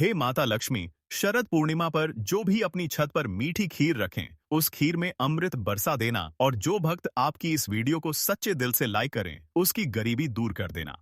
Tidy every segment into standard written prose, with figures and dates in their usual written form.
हे माता लक्ष्मी, शरद पूर्णिमा पर जो भी अपनी छत पर मीठी खीर रखें, उस खीर में अमृत बरसा देना और जो भक्त आपकी इस वीडियो को सच्चे दिल से लाइक करें, उसकी गरीबी दूर कर देना।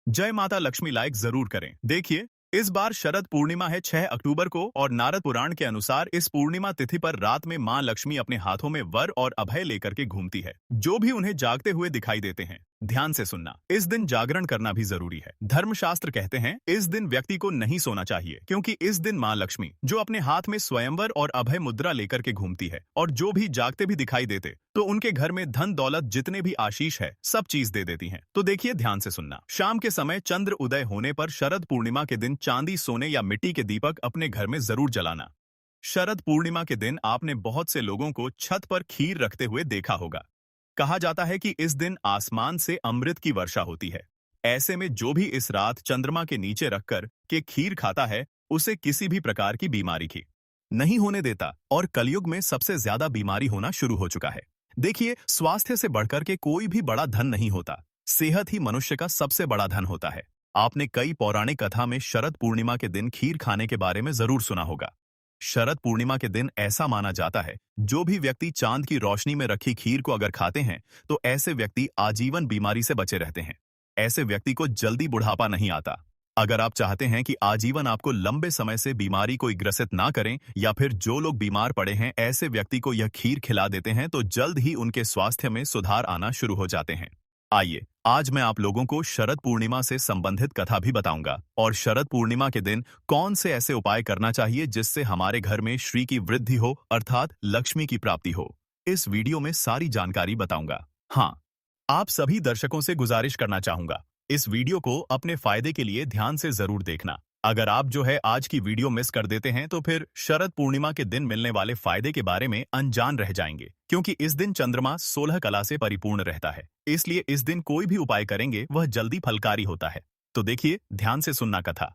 जय माता लक्ष्मी लाइक जरूर करें। देखिए, इस बार शरद पूर्णिमा है 6 अक्टूबर को और नारद पुराण के अनुसार इस पूर्णिमा तिथि पर रात में मां लक्ष्मी अपने हाथों में वर और अभय लेकर के घूमती है। जो भी उन्हें जागते हुए दिखाई देते हैं, ध्यान से सुनना, इस दिन जागरण करना भी जरूरी है। धर्मशास्त्र कहते हैं इस दिन व्यक्ति को नहीं सोना चाहिए, क्योंकि इस दिन मां लक्ष्मी जो अपने हाथ में स्वयंवर और अभय मुद्रा लेकर के घूमती है और जो भी जागते भी दिखाई देते तो उनके घर में धन दौलत जितने भी आशीष है सब चीज दे देती हैं। तो देखिए, ध्यान से सुनना। शाम के समय चंद्र उदय होने पर शरद पूर्णिमा के दिन चांदी, सोने या मिट्टी के दीपक अपने घर में जरूर जलाना। शरद पूर्णिमा के दिन आपने बहुत से लोगों को छत पर खीर रखते हुए देखा होगा। कहा जाता है कि इस दिन आसमान से अमृत की वर्षा होती है। ऐसे में जो भी इस रात चंद्रमा के नीचे रखकर के खीर खाता है, उसे किसी भी प्रकार की बीमारी की नहीं होने देता और कलयुग में सबसे ज्यादा बीमारी होना शुरू हो चुका है। देखिए, स्वास्थ्य से बढ़कर के कोई भी बड़ा धन नहीं होता। सेहत ही मनुष्य का सबसे बड़ा धन होता है। आपने कई पौराणिक कथा में शरद पूर्णिमा के दिन खीर खाने के बारे में जरूर सुना होगा। शरद पूर्णिमा के दिन ऐसा माना जाता है, जो भी व्यक्ति चांद की रोशनी में रखी खीर को अगर खाते हैं तो ऐसे व्यक्ति आजीवन बीमारी से बचे रहते हैं। ऐसे व्यक्ति को जल्दी बुढ़ापा नहीं आता। अगर आप चाहते हैं कि आजीवन आपको लंबे समय से बीमारी कोई ग्रसित ना करें या फिर जो लोग बीमार पड़े हैं ऐसे व्यक्ति को यह खीर खिला देते हैं तो जल्द ही उनके स्वास्थ्य में सुधार आना शुरू हो जाते हैं। आइए, आज मैं आप लोगों को शरद पूर्णिमा से संबंधित कथा भी बताऊंगा और शरद पूर्णिमा के दिन कौन से ऐसे उपाय करना चाहिए जिससे हमारे घर में श्री की वृद्धि हो, अर्थात लक्ष्मी की प्राप्ति हो। इस वीडियो में सारी जानकारी बताऊंगा। हाँ, आप सभी दर्शकों से गुजारिश करना चाहूंगा, इस वीडियो को अपने फायदे के लिए ध्यान से जरूर देखना। अगर आप जो है आज की वीडियो मिस कर देते हैं तो फिर शरद पूर्णिमा के दिन मिलने वाले फायदे के बारे में अनजान रह जाएंगे, क्योंकि इस दिन चंद्रमा 16 कला से परिपूर्ण रहता है। इसलिए इस दिन कोई भी उपाय करेंगे वह जल्दी फलकारी होता है। तो देखिए, ध्यान से सुनना कथा।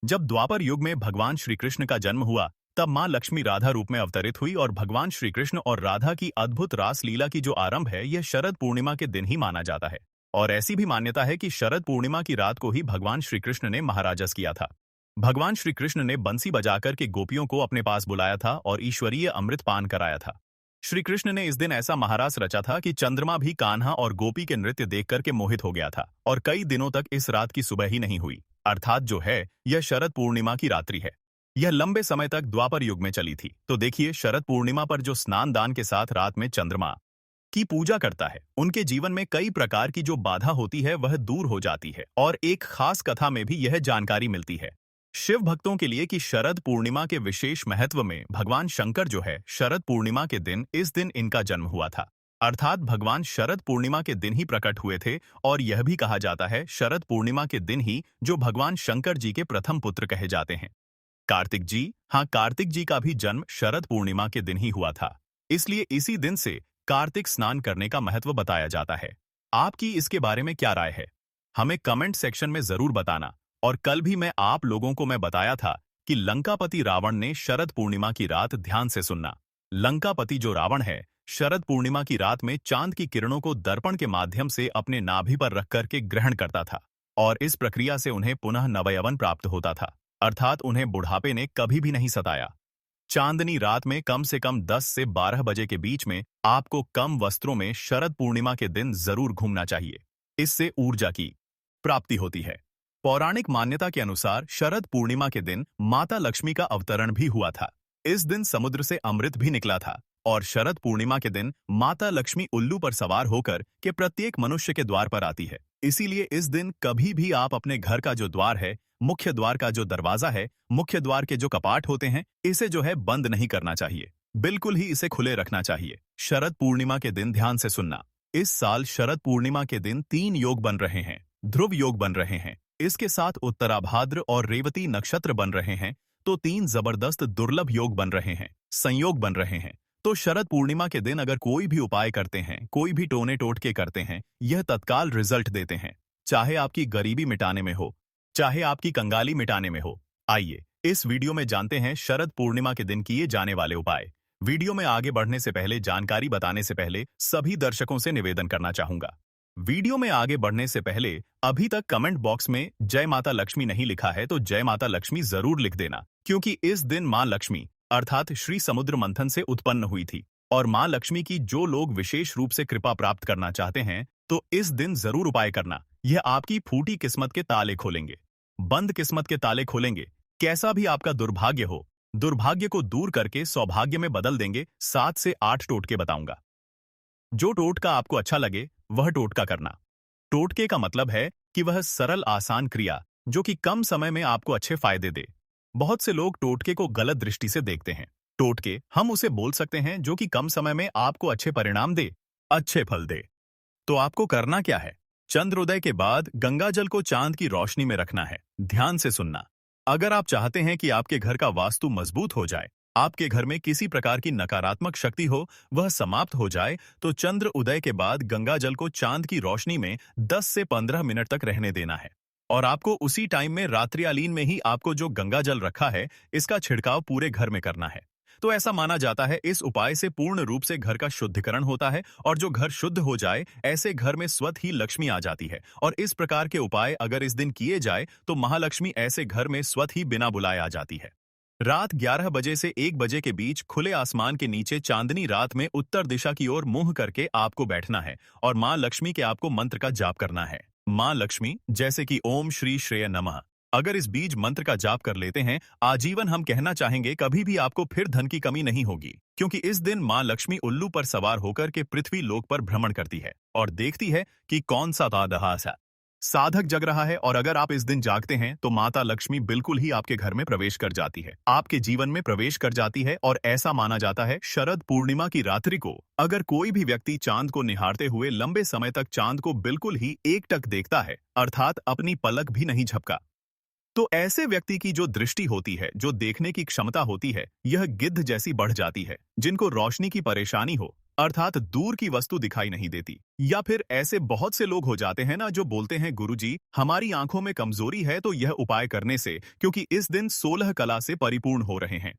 जब द्वापर युग में भगवान श्री कृष्ण का जन्म हुआ, तब मां लक्ष्मी राधा रूप में अवतरित हुई और भगवान श्री कृष्ण और राधा की अद्भुत रास लीला की जो आरंभ है यह शरद पूर्णिमा के दिन ही माना जाता है। और ऐसी भी मान्यता है कि शरद पूर्णिमा की रात को ही भगवान श्री कृष्ण ने महाराजस किया था। भगवान श्री कृष्ण ने बंसी बजाकर के गोपियों को अपने पास बुलाया था और ईश्वरीय अमृत पान कराया था। श्री कृष्ण ने इस दिन ऐसा महारास रचा था कि चंद्रमा भी कान्हा और गोपी के नृत्य देख करके मोहित हो गया था और कई दिनों तक इस रात की सुबह ही नहीं हुई, अर्थात जो है यह शरद पूर्णिमा की रात्रि है। यह लंबे समय तक द्वापर युग में चली थी। तो देखिए, शरद पूर्णिमा पर जो स्नान दान के साथ रात में चंद्रमा की पूजा करता है, उनके जीवन में कई प्रकार की जो बाधा होती है वह दूर हो जाती है। और एक खास कथा में भी यह जानकारी मिलती है शिव भक्तों के लिए कि शरद पूर्णिमा के विशेष महत्व में भगवान शंकर जो है शरद पूर्णिमा के दिन इस दिन इनका जन्म हुआ था, अर्थात भगवान शरद पूर्णिमा के दिन ही प्रकट हुए थे। और यह भी कहा जाता है शरद पूर्णिमा के दिन ही जो भगवान शंकर जी के प्रथम पुत्र कहे जाते हैं, कार्तिक जी। हाँ, कार्तिक जी का भी जन्म शरद पूर्णिमा के दिन ही हुआ था। इसलिए इसी दिन से कार्तिक स्नान करने का महत्व बताया जाता है। आपकी इसके बारे में क्या राय है, हमें कमेंट सेक्शन में जरूर बताना। और कल भी मैं आप लोगों को बताया था कि लंकापति रावण ने शरद पूर्णिमा की रात, ध्यान से सुनना, लंकापति जो रावण है शरद पूर्णिमा की रात में चांद की किरणों को दर्पण के माध्यम से अपने नाभि पर रख करके ग्रहण करता था और इस प्रक्रिया से उन्हें पुनः नवयवन प्राप्त होता था, अर्थात उन्हें बुढ़ापे ने कभी भी नहीं सताया। चांदनी रात में कम से कम 10 से 12 बजे के बीच में आपको कम वस्त्रों में शरद पूर्णिमा के दिन जरूर घूमना चाहिए। इससे ऊर्जा की प्राप्ति होती है। पौराणिक मान्यता के अनुसार शरद पूर्णिमा के दिन माता लक्ष्मी का अवतरण भी हुआ था। इस दिन समुद्र से अमृत भी निकला था और शरद पूर्णिमा के दिन माता लक्ष्मी उल्लू पर सवार होकर के प्रत्येक मनुष्य के द्वार पर आती है। इसीलिए इस दिन कभी भी आप अपने घर का जो द्वार है, मुख्य द्वार का जो दरवाजा है, मुख्य द्वार के जो कपाट होते हैं, इसे जो है बंद नहीं करना चाहिए, बिल्कुल ही इसे खुले रखना चाहिए। शरद पूर्णिमा के दिन ध्यान से सुनना, इस साल शरद पूर्णिमा के दिन 3 योग बन रहे हैं, ध्रुव योग बन रहे हैं, इसके साथ उत्तराभाद्र और रेवती नक्षत्र बन रहे हैं। तो 3 जबरदस्त दुर्लभ योग बन रहे हैं, संयोग बन रहे हैं। तो शरद पूर्णिमा के दिन अगर कोई भी उपाय करते हैं, कोई भी टोने टोटके करते हैं, यह तत्काल रिजल्ट देते हैं, चाहे आपकी गरीबी मिटाने में हो, चाहे आपकी कंगाली मिटाने में हो। आइए, इस वीडियो में जानते हैं शरद पूर्णिमा के दिन किए जाने वाले उपाय। वीडियो में आगे बढ़ने से पहले, जानकारी बताने से पहले सभी दर्शकों से निवेदन करना चाहूंगा, वीडियो में आगे बढ़ने से पहले अभी तक कमेंट बॉक्स में जय माता लक्ष्मी नहीं लिखा है तो जय माता लक्ष्मी जरूर लिख देना, क्योंकि इस दिन मां लक्ष्मी अर्थात श्री समुद्र मंथन से उत्पन्न हुई थी। और मां लक्ष्मी की जो लोग विशेष रूप से कृपा प्राप्त करना चाहते हैं तो इस दिन जरूर उपाय करना। यह आपकी फूटी किस्मत के ताले खोलेंगे, बंद किस्मत के ताले खोलेंगे। कैसा भी आपका दुर्भाग्य हो, दुर्भाग्य को दूर करके सौभाग्य में बदल देंगे। 7 से 8 टोटके बताऊंगा। जो टोटका आपको अच्छा लगे वह टोटका करना। टोटके का मतलब है कि वह सरल आसान क्रिया जो कि कम समय में आपको अच्छे फायदे दे। बहुत से लोग टोटके को गलत दृष्टि से देखते हैं। टोटके हम उसे बोल सकते हैं जो कि कम समय में आपको अच्छे परिणाम दे, अच्छे फल दे। तो आपको करना क्या है? चंद्रोदय के बाद गंगा जल को चांद की रोशनी में रखना है। ध्यान से सुनना। अगर आप चाहते हैं कि आपके घर का वास्तु मजबूत हो जाए, आपके घर में किसी प्रकार की नकारात्मक शक्ति हो वह समाप्त हो जाए, तो चंद्र उदय के बाद गंगा जल को चांद की रोशनी में 10 से 15 मिनट तक रहने देना है। और आपको उसी टाइम में रात्रिकालीन में ही आपको जो गंगा जल रखा है इसका छिड़काव पूरे घर में करना है। तो ऐसा माना जाता है इस उपाय से पूर्ण रूप से घर का शुद्धिकरण होता है, और जो घर शुद्ध हो जाए ऐसे घर में स्वतः ही लक्ष्मी आ जाती है। और इस प्रकार के उपाय अगर इस दिन किए जाए तो महालक्ष्मी ऐसे घर में स्वतः ही बिना बुलाए आ जाती है। रात 11 बजे से 1 बजे के बीच खुले आसमान के नीचे चांदनी रात में उत्तर दिशा की ओर मुंह करके आपको बैठना है और मां लक्ष्मी के आपको मंत्र का जाप करना है। मां लक्ष्मी, जैसे कि ओम श्री श्रेय नमः। अगर इस बीज मंत्र का जाप कर लेते हैं, आजीवन हम कहना चाहेंगे कभी भी आपको फिर धन की कमी नहीं होगी, क्योंकि इस दिन मां लक्ष्मी उल्लू पर सवार होकर के पृथ्वी लोक पर भ्रमण करती है और देखती है कि कौन सा तादहास साधक जग रहा है। और अगर आप इस दिन जागते हैं तो माता लक्ष्मी बिल्कुल ही आपके घर में प्रवेश कर जाती है, आपके जीवन में प्रवेश कर जाती है। और ऐसा माना जाता है शरद पूर्णिमा की रात्रि को अगर कोई भी व्यक्ति चांद को निहारते हुए लंबे समय तक चांद को बिल्कुल ही एकटक देखता है, अर्थात अपनी पलक भी नहीं झपका, तो ऐसे व्यक्ति की जो दृष्टि होती है, जो देखने की क्षमता होती है, यह गिद्ध जैसी बढ़ जाती है। जिनको रोशनी की परेशानी हो, अर्थात दूर की वस्तु दिखाई नहीं देती, या फिर ऐसे बहुत से लोग हो जाते हैं ना जो बोलते हैं गुरुजी हमारी आंखों में कमजोरी है तो यह उपाय करने से, क्योंकि इस दिन 16 कला से परिपूर्ण हो रहे हैं।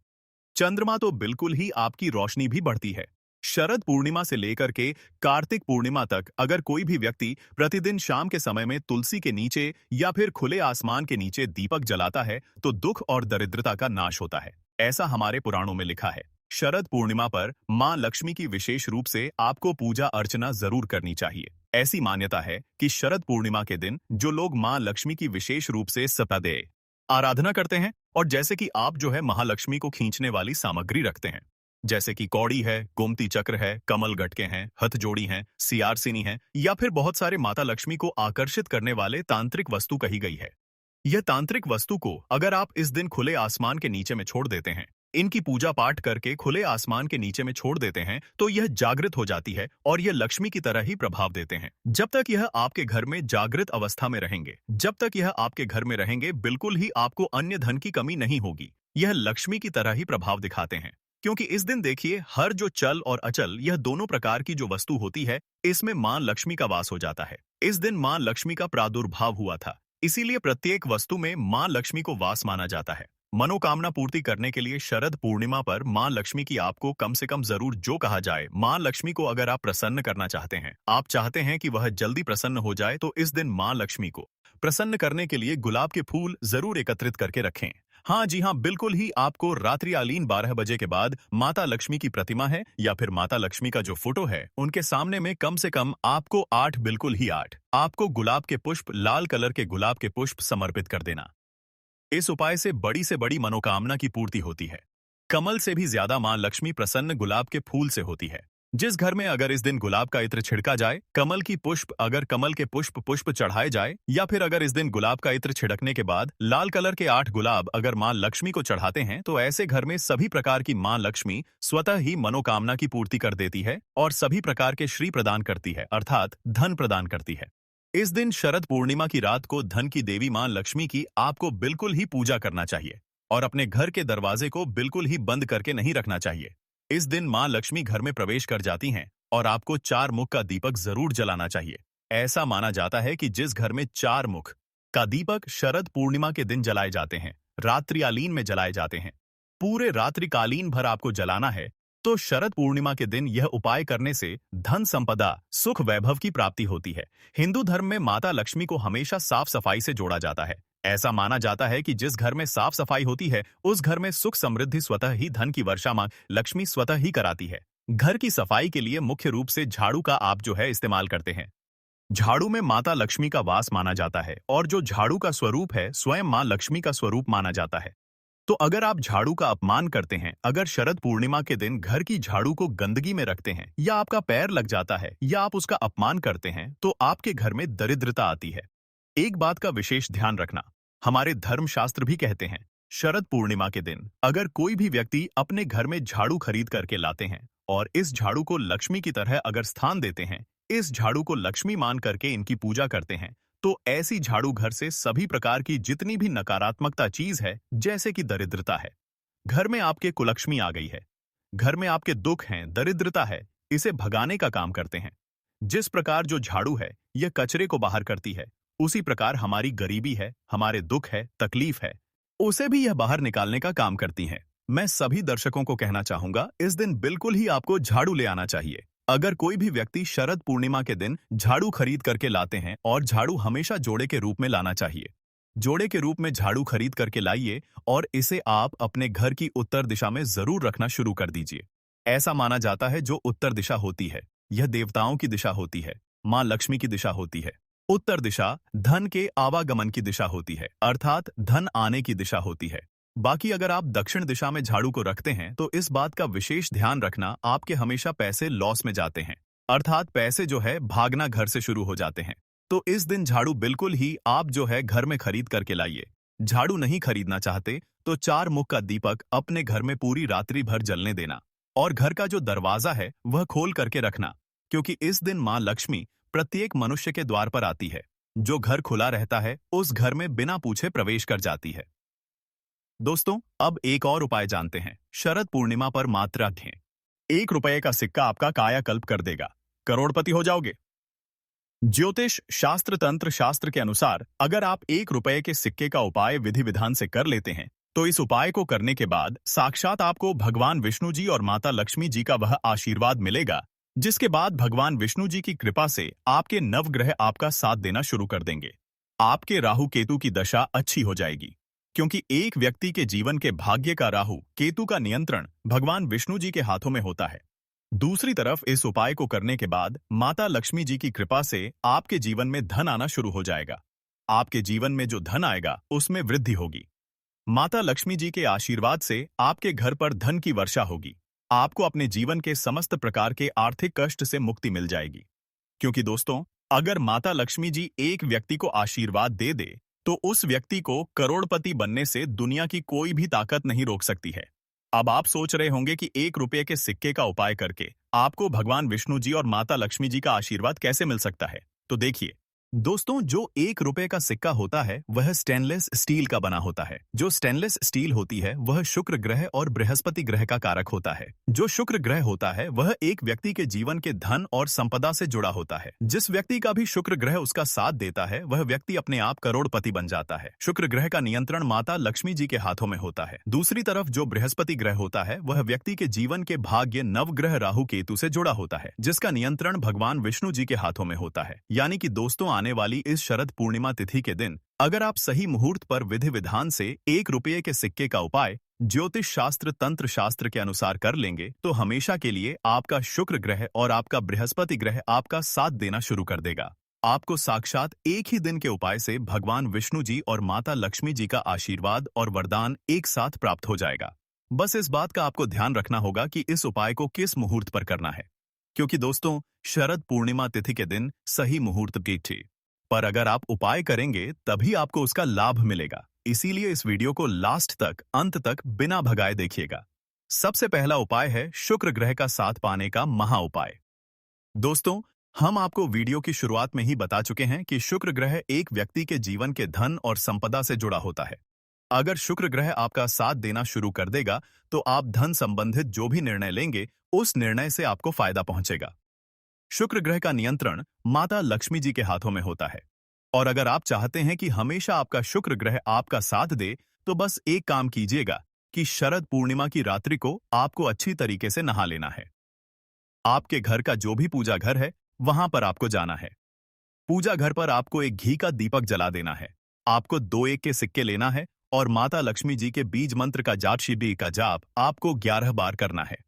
चंद्रमा तो बिल्कुल ही आपकी रोशनी भी बढ़ती है। शरद पूर्णिमा से लेकर के कार्तिक पूर्णिमा तक अगर कोई भी व्यक्ति प्रतिदिन शाम के समय में तुलसी के नीचे या फिर खुले आसमान के नीचे दीपक जलाता है तो दुख और दरिद्रता का नाश होता है। ऐसा हमारे पुराणों में लिखा है। शरद पूर्णिमा पर मां लक्ष्मी की विशेष रूप से आपको पूजा अर्चना जरूर करनी चाहिए। ऐसी मान्यता है कि शरद पूर्णिमा के दिन जो लोग मां लक्ष्मी की विशेष रूप से सतादे आराधना करते हैं, और जैसे कि आप जो है महालक्ष्मी को खींचने वाली सामग्री रखते हैं, जैसे कि कौड़ी है, गोमती चक्र है, कमल गटके हैं, हथजोड़ी हैं, सियारसिनी है, या फिर बहुत सारे माता लक्ष्मी को आकर्षित करने वाले तांत्रिक वस्तु कही गई है। यह तांत्रिक वस्तु को अगर आप इस दिन खुले आसमान के नीचे में छोड़ देते हैं, इनकी पूजा पाठ करके खुले आसमान के नीचे में छोड़ देते हैं, तो यह जागृत हो जाती है और यह लक्ष्मी की तरह ही प्रभाव देते हैं। जब तक यह आपके घर में जागृत अवस्था में रहेंगे, जब तक यह आपके घर में रहेंगे, बिल्कुल ही आपको अन्य धन की कमी नहीं होगी। यह लक्ष्मी की तरह ही प्रभाव दिखाते हैं, क्योंकि इस दिन देखिए हर जो चल और अचल यह दोनों प्रकार की जो वस्तु होती है इसमें मां लक्ष्मी का वास हो जाता है। इस दिन मां लक्ष्मी का प्रादुर्भाव हुआ था, इसीलिए प्रत्येक वस्तु में मां लक्ष्मी को वास माना जाता है। मनोकामना पूर्ति करने के लिए शरद पूर्णिमा पर मां लक्ष्मी की आपको कम से कम जरूर जो कहा जाए, मां लक्ष्मी को अगर आप प्रसन्न करना चाहते हैं, आप चाहते हैं कि वह जल्दी प्रसन्न हो जाए, तो इस दिन मां लक्ष्मी को प्रसन्न करने के लिए गुलाब के फूल जरूर एकत्रित करके रखें। हाँ जी हाँ, बिल्कुल ही आपको रात्रिकालीन 12 बजे के बाद माता लक्ष्मी की प्रतिमा है या फिर माता लक्ष्मी का जो फोटो है उनके सामने में कम से कम आपको 8, बिल्कुल ही 8 आपको गुलाब के पुष्प, लाल कलर के गुलाब के पुष्प समर्पित कर देना। इस उपाय से बड़ी मनोकामना की पूर्ति होती है। कमल से भी ज्यादा मां लक्ष्मी प्रसन्न गुलाब के फूल से होती है। जिस घर में अगर इस दिन गुलाब का इत्र छिड़का जाए, कमल की पुष्प अगर कमल के पुष्प चढ़ाए जाए, या फिर अगर इस दिन गुलाब का इत्र छिड़कने के बाद लाल कलर के 8 गुलाब अगर मां लक्ष्मी को चढ़ाते हैं, तो ऐसे घर में सभी प्रकार की मां लक्ष्मी स्वतः ही मनोकामना की पूर्ति कर देती है और सभी प्रकार के श्री प्रदान करती है, अर्थात धन प्रदान करती है। इस दिन शरद पूर्णिमा की रात को धन की देवी मां लक्ष्मी की आपको बिल्कुल ही पूजा करना चाहिए और अपने घर के दरवाजे को बिल्कुल ही बंद करके नहीं रखना चाहिए। इस दिन मां लक्ष्मी घर में प्रवेश कर जाती हैं और आपको 4 मुख का दीपक जरूर जलाना चाहिए। ऐसा माना जाता है कि जिस घर में 4 मुख का दीपक शरद पूर्णिमा के दिन जलाए जाते हैं, रात्रिकालीन में जलाए जाते हैं, पूरे रात्रिकालीन भर आपको जलाना है, तो शरद पूर्णिमा के दिन यह उपाय करने से धन संपदा सुख वैभव की प्राप्ति होती है। हिंदू धर्म में माता लक्ष्मी को हमेशा साफ सफाई से जोड़ा जाता है। ऐसा माना जाता है कि जिस घर में साफ सफाई होती है उस घर में सुख समृद्धि स्वतः ही धन की वर्षा मां लक्ष्मी स्वतः ही कराती है। घर की सफाई के लिए मुख्य रूप से झाड़ू का आप जो है इस्तेमाल करते हैं। झाड़ू में माता लक्ष्मी का वास माना जाता है और जो झाड़ू का स्वरूप है स्वयं मां लक्ष्मी का स्वरूप माना जाता है। तो अगर आप झाड़ू का अपमान करते हैं, अगर शरद पूर्णिमा के दिन घर की झाड़ू को गंदगी में रखते हैं या आपका पैर लग जाता है या आप उसका अपमान करते हैं तो आपके घर में दरिद्रता आती है। एक बात का विशेष ध्यान रखना, हमारे धर्मशास्त्र भी कहते हैं शरद पूर्णिमा के दिन अगर कोई भी व्यक्ति अपने घर में झाड़ू खरीद करके लाते हैं और इस झाड़ू को लक्ष्मी की तरह अगर स्थान देते हैं, इस झाड़ू को लक्ष्मी मान करके इनकी पूजा करते हैं, तो ऐसी झाड़ू घर से सभी प्रकार की जितनी भी नकारात्मकता चीज है, जैसे कि दरिद्रता है, घर में आपके कुलक्ष्मी आ गई है, घर में आपके दुख हैं, दरिद्रता है, इसे भगाने का काम करते हैं। जिस प्रकार जो झाड़ू है यह कचरे को बाहर करती है, उसी प्रकार हमारी गरीबी है, हमारे दुख है, तकलीफ है, उसे भी यह बाहर निकालने का काम करती है। मैं सभी दर्शकों को कहना चाहूंगा, इस दिन बिल्कुल ही आपको झाड़ू ले आना चाहिए। अगर कोई भी व्यक्ति शरद पूर्णिमा के दिन झाड़ू खरीद करके लाते हैं और झाड़ू हमेशा जोड़े के रूप में लाना चाहिए। जोड़े के रूप में झाड़ू खरीद करके लाइए और इसे आप अपने घर की उत्तर दिशा में जरूर रखना शुरू कर दीजिए। ऐसा माना जाता है जो उत्तर दिशा होती है यह देवताओं की दिशा होती है, मां लक्ष्मी की दिशा होती है। उत्तर दिशा धन के आवागमन की दिशा होती है, अर्थात धन आने की दिशा होती है। बाकी अगर आप दक्षिण दिशा में झाड़ू को रखते हैं तो इस बात का विशेष ध्यान रखना, आपके हमेशा पैसे लॉस में जाते हैं, अर्थात पैसे जो है भागना घर से शुरू हो जाते हैं। तो इस दिन झाड़ू बिल्कुल ही आप जो है घर में खरीद करके लाइए। झाड़ू नहीं खरीदना चाहते तो 4 मुख का दीपक अपने घर में पूरी रात्रि भर जलने देना और घर का जो दरवाजा है वह खोल करके रखना, क्योंकि इस दिन मां लक्ष्मी प्रत्येक मनुष्य के द्वार पर आती है। जो घर खुला रहता है उस घर में बिना पूछे प्रवेश कर जाती है। दोस्तों, अब एक और उपाय जानते हैं। शरद पूर्णिमा पर मात्रा रखें। 1 रुपए का सिक्का आपका कायाकल्प कर देगा, करोड़पति हो जाओगे। ज्योतिष शास्त्र तंत्र शास्त्र के अनुसार अगर आप 1 रुपए के सिक्के का उपाय विधि विधान से कर लेते हैं तो इस उपाय को करने के बाद साक्षात आपको भगवान विष्णु जी और माता लक्ष्मी जी का वह आशीर्वाद मिलेगा, जिसके बाद भगवान विष्णु जी की कृपा से आपके नवग्रह आपका साथ देना शुरू कर देंगे। आपके राहु केतु की दशा अच्छी हो जाएगी, क्योंकि एक व्यक्ति के जीवन के भाग्य का राहु केतु का नियंत्रण भगवान विष्णु जी के हाथों में होता है। दूसरी तरफ इस उपाय को करने के बाद माता लक्ष्मी जी की कृपा से आपके जीवन में धन आना शुरू हो जाएगा। आपके जीवन में जो धन आएगा उसमें वृद्धि होगी। माता लक्ष्मी जी के आशीर्वाद से आपके घर पर धन की वर्षा होगी। आपको अपने जीवन के समस्त प्रकार के आर्थिक कष्ट से मुक्ति मिल जाएगी। क्योंकि दोस्तों, अगर माता लक्ष्मी जी एक व्यक्ति को आशीर्वाद दे दे तो उस व्यक्ति को करोड़पति बनने से दुनिया की कोई भी ताकत नहीं रोक सकती है। अब आप सोच रहे होंगे कि 1 रुपए के सिक्के का उपाय करके आपको भगवान विष्णु जी और माता लक्ष्मी जी का आशीर्वाद कैसे मिल सकता है। तो देखिए दोस्तों, जो 1 रुपए का सिक्का होता है वह स्टेनलेस स्टील का बना होता है। जो स्टेनलेस स्टील होती है वह शुक्र ग्रह और बृहस्पति ग्रह का कारक होता है। जो शुक्र ग्रह होता है वह एक व्यक्ति के जीवन के धन और संपदा से जुड़ा होता है। जिस व्यक्ति का भी शुक्र ग्रह उसका साथ देता है वह व्यक्ति अपने आप करोड़पति बन जाता है। शुक्र ग्रह का नियंत्रण माता लक्ष्मी जी के हाथों में होता है। दूसरी तरफ जो बृहस्पति ग्रह होता है वह व्यक्ति के जीवन के भाग्य नवग्रह राहु केतु से जुड़ा होता है, जिसका नियंत्रण भगवान विष्णु जी के हाथों में होता है। यानी कि दोस्तों, आने वाली इस शरद पूर्णिमा तिथि के दिन अगर आप सही मुहूर्त पर विधि विधान से 1 रुपये के सिक्के का उपाय ज्योतिष शास्त्र तंत्र शास्त्र के अनुसार कर लेंगे तो हमेशा के लिए आपका शुक्र ग्रह और आपका बृहस्पति ग्रह आपका साथ देना शुरू कर देगा। आपको साक्षात एक ही दिन के उपाय से भगवान विष्णु जी और माता लक्ष्मी जी का आशीर्वाद और वरदान एक साथ प्राप्त हो जाएगा। बस इस बात का आपको ध्यान रखना होगा कि इस उपाय को किस मुहूर्त पर करना है, क्योंकि दोस्तों, शरद पूर्णिमा तिथि के दिन सही मुहूर्त की थी, पर अगर आप उपाय करेंगे तभी आपको उसका लाभ मिलेगा। इसीलिए इस वीडियो को लास्ट तक, अंत तक बिना भगाए देखिएगा। सबसे पहला उपाय है शुक्र ग्रह का साथ पाने का महा उपाय। दोस्तों, हम आपको वीडियो की शुरुआत में ही बता चुके हैं कि शुक्र ग्रह एक व्यक्ति के जीवन के धन और संपदा से जुड़ा होता है। अगर शुक्र ग्रह आपका साथ देना शुरू कर देगा तो आप धन संबंधित जो भी निर्णय लेंगे उस निर्णय से आपको फायदा पहुंचेगा। शुक्र ग्रह का नियंत्रण माता लक्ष्मी जी के हाथों में होता है, और अगर आप चाहते हैं कि हमेशा आपका शुक्र ग्रह आपका साथ दे तो बस एक काम कीजिएगा कि शरद पूर्णिमा की रात्रि को आपको अच्छी तरीके से नहा लेना है। आपके घर का जो भी पूजा घर है, वहां पर आपको जाना है। पूजा घर पर आपको एक घी का दीपक जला देना है। आपको 2 1 के सिक्के लेना है और माता लक्ष्मी जी के बीज मंत्र का जाप शिवजी का जाप आपको 11 बार करना है।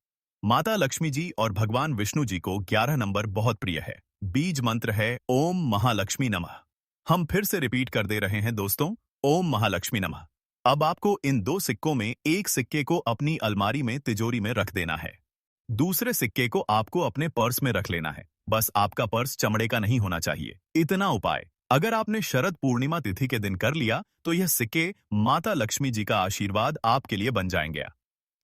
माता लक्ष्मी जी और भगवान विष्णु जी को 11 नंबर बहुत प्रिय है। बीज मंत्र है ओम महालक्ष्मी नमः। हम फिर से रिपीट कर दे रहे हैं दोस्तों, ओम महालक्ष्मी नमः। अब आपको इन 2 सिक्कों में एक सिक्के को अपनी अलमारी में तिजोरी में रख देना है। दूसरे सिक्के को आपको अपने पर्स में रख लेना है। बस आपका पर्स चमड़े का नहीं होना चाहिए। इतना उपाय अगर आपने शरद पूर्णिमा तिथि के दिन कर लिया तो यह सिक्के माता लक्ष्मी जी का आशीर्वाद आपके लिए बन जाएंगे,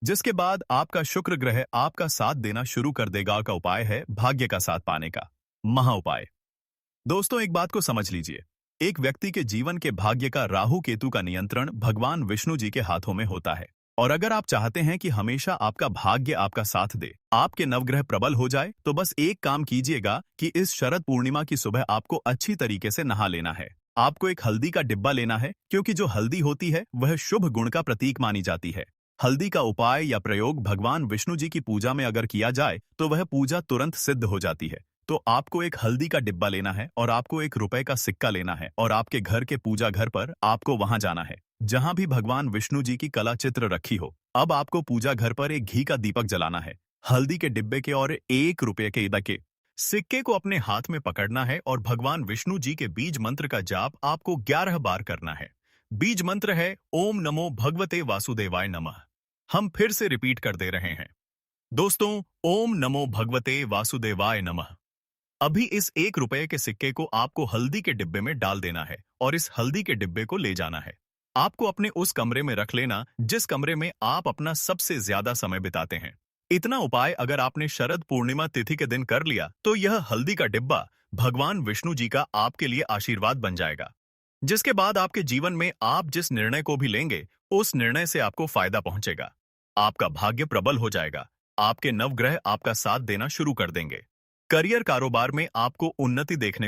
जिसके बाद आपका शुक्र ग्रह आपका साथ देना शुरू कर देगा। का उपाय है भाग्य का साथ पाने का महा उपाय। दोस्तों एक बात को समझ लीजिए, एक व्यक्ति के जीवन के भाग्य का राहु केतु का नियंत्रण भगवान विष्णु जी के हाथों में होता है। और अगर आप चाहते हैं कि हमेशा आपका भाग्य आपका साथ दे, आपके नवग्रह प्रबल हो जाए, तो बस एक काम कीजिएगा कि इस शरद पूर्णिमा की सुबह आपको अच्छी तरीके से नहा लेना है। आपको एक हल्दी का डिब्बा लेना है, क्योंकि जो हल्दी होती है वह शुभ गुण का प्रतीक मानी जाती है। हल्दी का उपाय या प्रयोग भगवान विष्णु जी की पूजा में अगर किया जाए तो वह पूजा तुरंत सिद्ध हो जाती है। तो आपको एक हल्दी का डिब्बा लेना है और आपको ₹1 का सिक्का लेना है और आपके घर के पूजा घर पर आपको वहां जाना है जहां भी भगवान विष्णु जी की कला चित्र रखी हो। अब आपको पूजा घर पर एक घी का दीपक जलाना है। हल्दी के डिब्बे के और ₹1 के इदा के सिक्के को अपने हाथ में पकड़ना है और भगवान विष्णु जी के बीज मंत्र का जाप आपको 11 बार करना है। बीज मंत्र है ओम नमो भगवते वासुदेवाय नमः। हम फिर से रिपीट कर दे रहे हैं दोस्तों, ओम नमो भगवते वासुदेवाय नमः। अभी इस ₹1 के सिक्के को आपको हल्दी के डिब्बे में डाल देना है और इस हल्दी के डिब्बे को ले जाना है। आपको अपने उस कमरे में रख लेना जिस कमरे में आप अपना सबसे ज्यादा समय बिताते हैं। इतना उपाय अगर आपने शरद पूर्णिमा तिथि के दिन कर लिया तो यह हल्दी का डिब्बा भगवान विष्णु जी का आपके लिए आशीर्वाद बन जाएगा, जिसके बाद आपके जीवन में आप जिस निर्णय को भी लेंगे उस निर्णय से आपको फायदा पहुंचेगा। आपका भाग्य प्रबल हो जाएगा। आपके नवग्रह आपका साथ देना शुरू कर देंगे। करियर कारोबार में आपको उन्नति देखने